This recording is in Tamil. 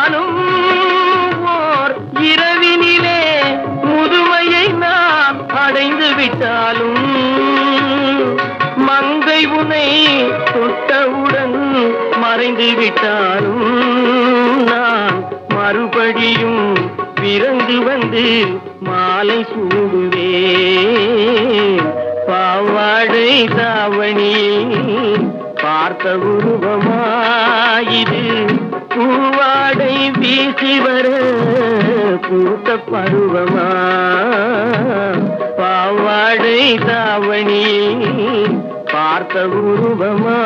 நானும் ஓர் இரவினிலே முதுமையை நான் அடைந்து விட்டாலும் மங்கை உனை தொட்டவுடன் மறைந்து விட்டாலும் நான் மறுபடியும் பிறந்து வந்து மாலை சூடுவேன். பாவாடை தாவணியில் பார்த்த உருவமாயிது பூவாடை வீசி வர பூத்த பருவமா. பாவாடை தாவணியில் பார்த்த உருவமா.